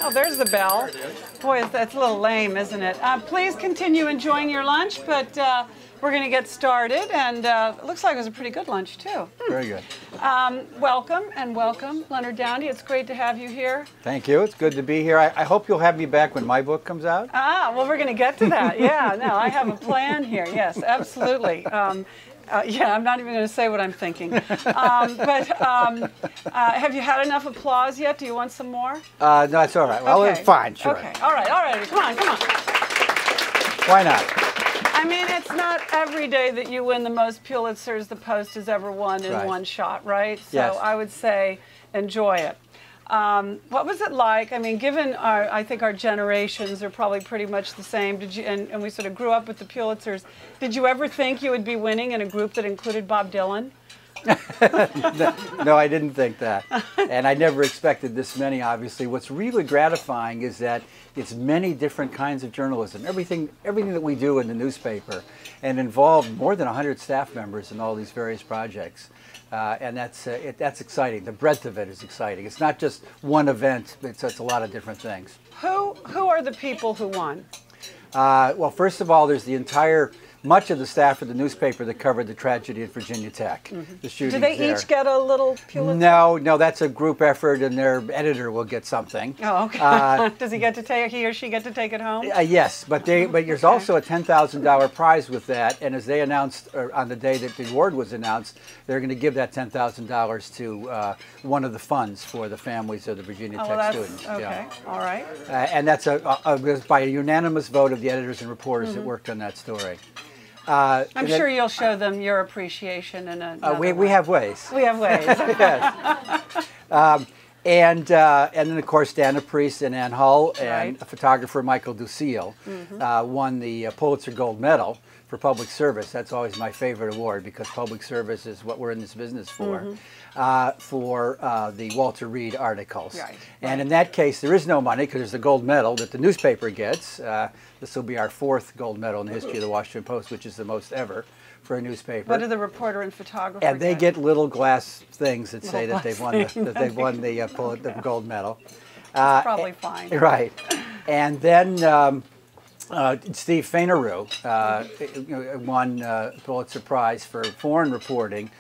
Oh, there's the bell. Boy, that's a little lame, isn't it? Please continue enjoying your lunch, but we're going to get started, and it looks like it was a pretty good lunch, too. Very good. Welcome, Leonard Downie. It's great to have you here. Thank you. It's good to be here. I hope you'll have me back when my book comes out. Well, we're going to get to that. Yeah, no, I have a plan here. Yes, absolutely. Yeah, I'm not even going to say what I'm thinking. Have you had enough applause yet? Do you want some more? No, that's all right. Well, okay. It's fine, sure. Okay, all right. Come on. Why not? I mean, it's not every day that you win the most Pulitzers the Post has ever won in one shot, right? So yes. I would say enjoy it. What was it like? I mean, given I think our generations are probably pretty much the same. Did you? And we sort of grew up with the Pulitzers. Did you ever think you would be winning in a group that included Bob Dylan? No, I didn't think that, and I never expected this many. Obviously, what's really gratifying is that it's many different kinds of journalism. Everything that we do in the newspaper, and involved more than 100 staff members in all these various projects. And that's exciting. The breadth of it is exciting. It's not just one event. It's a lot of different things. Who are the people who won? Well, first of all, there's much of the staff of the newspaper that covered the tragedy at Virginia Tech. The shootings Do they each get a little Pulitzer? No, that's a group effort, and their editor will get something. Oh, okay. Does he or she get to take it home? Yes, but there's also a $10,000 prize with that, and as they announced on the day that the award was announced, they're going to give that $10,000 to one of the funds for the families of the Virginia Tech students. Okay, yeah. All right. And that's by a unanimous vote of the editors and reporters that worked on that story. I'm sure you'll show them your appreciation in a. We have ways. We have ways. Yes. And then, of course, Dana Priest and Ann Hull and photographer Michael Ducille won the Pulitzer Gold Medal for public service. That's always my favorite award because public service is what we're in this business for. The Walter Reed articles. Right. And in that case, there is no money because there's a gold medal that the newspaper gets. This will be our 4th gold medal in the history of the Washington Post, which is the most ever for a newspaper. What do the reporter and photographer And they get little glass things that say that they've won the gold medal. That's probably fine. Right. And then Steve Fainaru won Pulitzer Prize for foreign reporting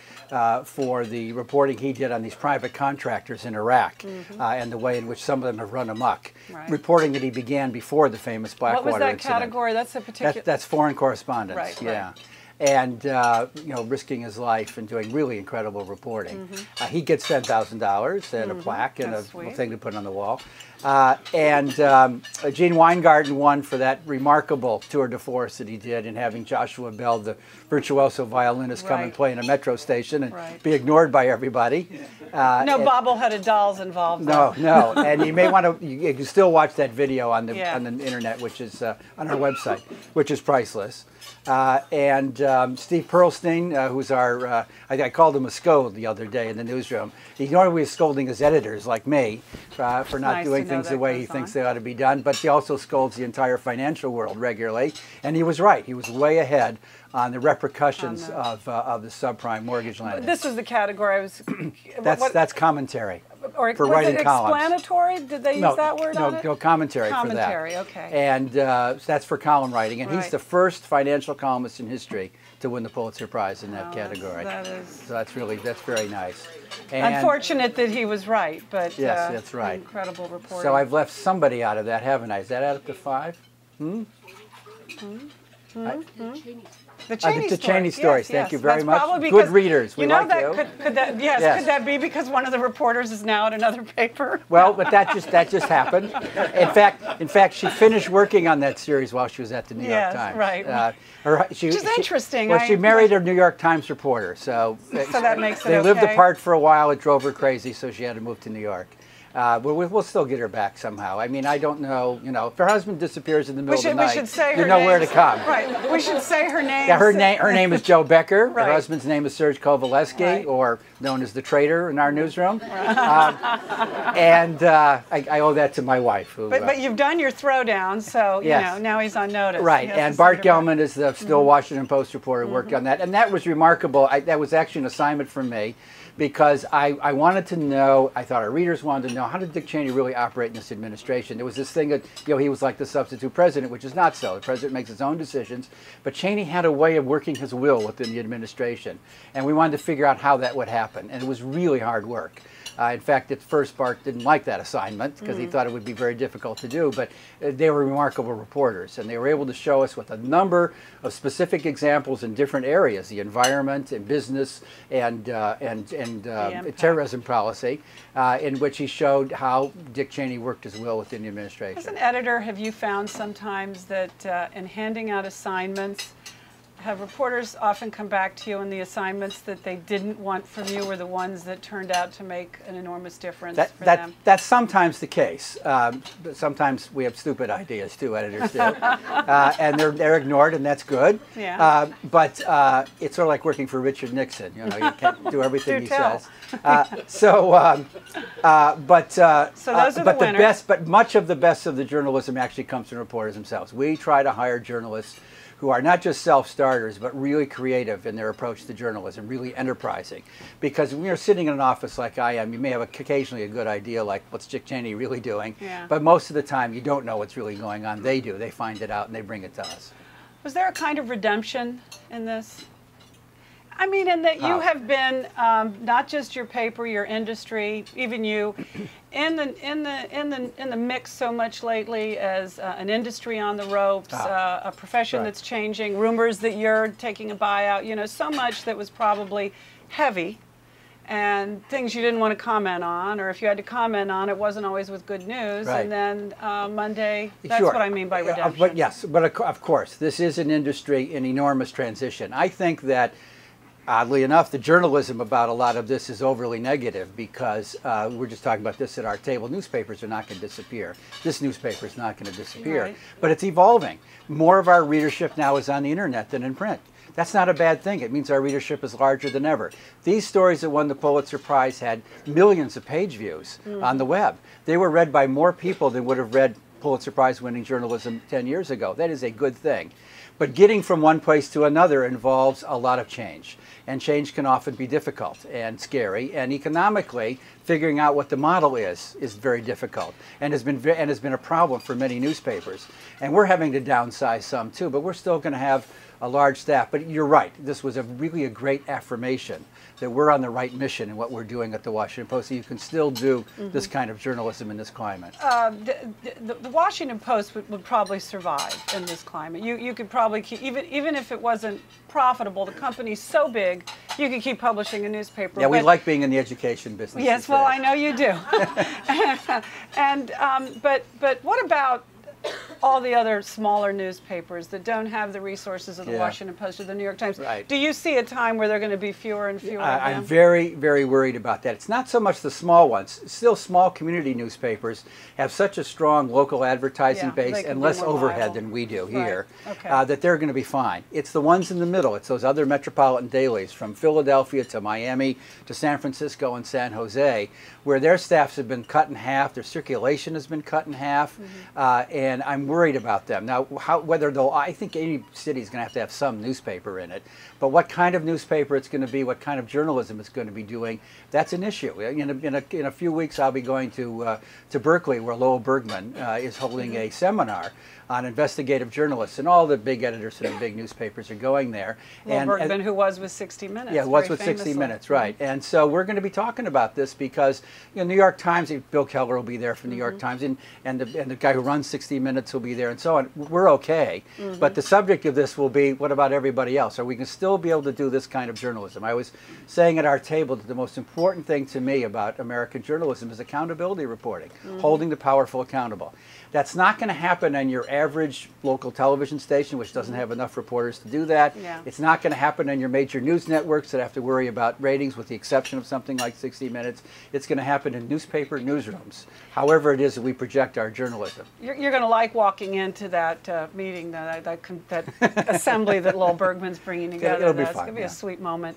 for the reporting he did on these private contractors in Iraq and the way in which some of them have run amok. Right. Reporting that he began before the famous Blackwater incident. What was that incident. category? That's a particular. That's foreign correspondence. Right. Yeah. And risking his life and doing really incredible reporting. He gets $10,000 and a plaque and a thing to put on the wall. Gene Weingarten won for that remarkable tour de force that he did in having Joshua Bell, the virtuoso violinist, come and play in a metro station and be ignored by everybody. No bobbleheaded dolls involved. No, and you may want to. You can still watch that video on the internet, which is on our website, which is priceless. Steve Pearlstein, who's our, I called him a scold the other day in the newsroom. He normally was scolding his editors like me for not doing things the way he thinks they ought to be done, but he also scolds the entire financial world regularly. And he was right. He was way ahead on the repercussions of the subprime mortgage lending. This was the category I was. That's commentary. Or for was writing it explanatory? Did they use that word on it? No, commentary for that. Commentary, okay. And that's for column writing. And he's the first financial columnist in history to win the Pulitzer Prize in that category. So that's very nice. And unfortunate that he was right, but yes, that's right. Incredible reporting. So I've left somebody out of that, haven't I? Is that add up to 5? The Cheney stories. Yes, Thank you very much. Probably Good readers. We like you. Could that be because one of the reporters is now at another paper? Well, but that just happened. In fact, she finished working on that series while she was at the New York Times. Right. Which is interesting. Well, she married a New York Times reporter, so that makes it They lived apart for a while. It drove her crazy, so she had to move to New York. We'll still get her back somehow. I mean, I don't know. If her husband disappears in the middle of the night, you know where to come. Right. We should say her name. Yeah, her name is Joe Becker. Her husband's name is Serge Kovaleski, or known as the traitor in our newsroom. I owe that to my wife. Who, but you've done your throwdown, so now he's on notice. Right. And Bart Gelman is the still Washington Post reporter, worked on that, and that was remarkable. That was actually an assignment from me, because I wanted to know, I thought our readers wanted to know, how did Dick Cheney really operate in this administration? There was this thing that, he was like the substitute president, which is not so. The president makes his own decisions, but Cheney had a way of working his will within the administration, and we wanted to figure out how that would happen, and it was really hard work. In fact, at first, Bart didn't like that assignment because he thought it would be very difficult to do, but they were remarkable reporters, and they were able to show us with a number of specific examples in different areas, the environment and business and terrorism policy, in which he showed how Dick Cheney worked his will within the administration. As an editor, have you found sometimes that in handing out assignments, have reporters often come back to you and the assignments that they didn't want from you were the ones that turned out to make an enormous difference for them? That's sometimes the case. But sometimes we have stupid ideas too, editors do. And they're ignored, and that's good. Yeah. But it's sort of like working for Richard Nixon. You can't do everything he says. So those are the winners. But much of the best of the journalism actually comes from reporters themselves. We try to hire journalists who are not just self-starters, but really creative in their approach to journalism, really enterprising. Because when you're sitting in an office like I am, you may have occasionally a good idea, like, what's Dick Cheney really doing? Yeah. But most of the time, you don't know what's really going on. They do. They find it out, and they bring it to us. Was there a kind of redemption in this? I mean, in that you have been not just your paper, your industry, even you, in the mix so much lately as an industry on the ropes, a profession that's changing, rumors that you're taking a buyout. So much that was probably heavy, and things you didn't want to comment on, or if you had to comment on, it wasn't always with good news. Right. And then Monday, that's what I mean by redemption. But yes, but of course, this is an industry in enormous transition. I think that, oddly enough, the journalism about a lot of this is overly negative because we're just talking about this at our table. Newspapers are not going to disappear. This newspaper is not going to disappear. Right. But it's evolving. More of our readership now is on the internet than in print. That's not a bad thing. It means our readership is larger than ever. These stories that won the Pulitzer Prize had millions of page views on the web. They were read by more people than would have read Pulitzer Prize winning journalism 10 years ago. That is a good thing. But getting from one place to another involves a lot of change. And change can often be difficult and scary. And economically, figuring out what the model is very difficult and has been a problem for many newspapers. And we're having to downsize some too, but we're still going to have a large staff. But you're right, this was really a great affirmation that we're on the right mission in what we're doing at the Washington Post. So you can still do this kind of journalism in this climate. The Washington Post would probably survive in this climate. You could probably keep, even if it wasn't profitable, the company's so big, you could keep publishing a newspaper. Yeah, we like being in the education business. Yes, well, I know you do. But what about all the other smaller newspapers that don't have the resources of the Washington Post or the New York Times? Right. Do you see a time where there are going to be fewer and fewer of them? I'm very, very worried about that. It's not so much the small ones. Still, small community newspapers have such a strong local advertising base and less overhead than we do here, that they're going to be fine. It's the ones in the middle. It's those other metropolitan dailies from Philadelphia to Miami to San Francisco and San Jose, where their staffs have been cut in half, their circulation has been cut in half, and I'm worried about them. Now, I think any city is going to have some newspaper in it, but what kind of newspaper it's going to be, what kind of journalism it's going to be doing, that's an issue. In a few weeks, I'll be going to Berkeley, where Lowell Bergman is holding a seminar on investigative journalists, and all the big editors from the big newspapers are going there. Lowell Bergman, who was with 60 Minutes. Yeah, was with 60 Minutes, right. And so we're going to be talking about this because New York Times, Bill Keller will be there from the New York Times, and the guy who runs 60 Minutes will be there, and so on. We're okay, but the subject of this will be, what about everybody else? Are we going to still be able to do this kind of journalism? I was saying at our table that the most important thing to me about American journalism is accountability reporting, holding the powerful accountable. That's not going to happen on your average local television station, which doesn't have enough reporters to do that. Yeah. It's not going to happen on your major news networks that have to worry about ratings, with the exception of something like 60 Minutes. It's going to happen in newspaper newsrooms, however it is that we project our journalism. You're going to like walking into that meeting, that assembly that Lowell Bergman's bringing together. It'll be It's fun. going to be a sweet moment.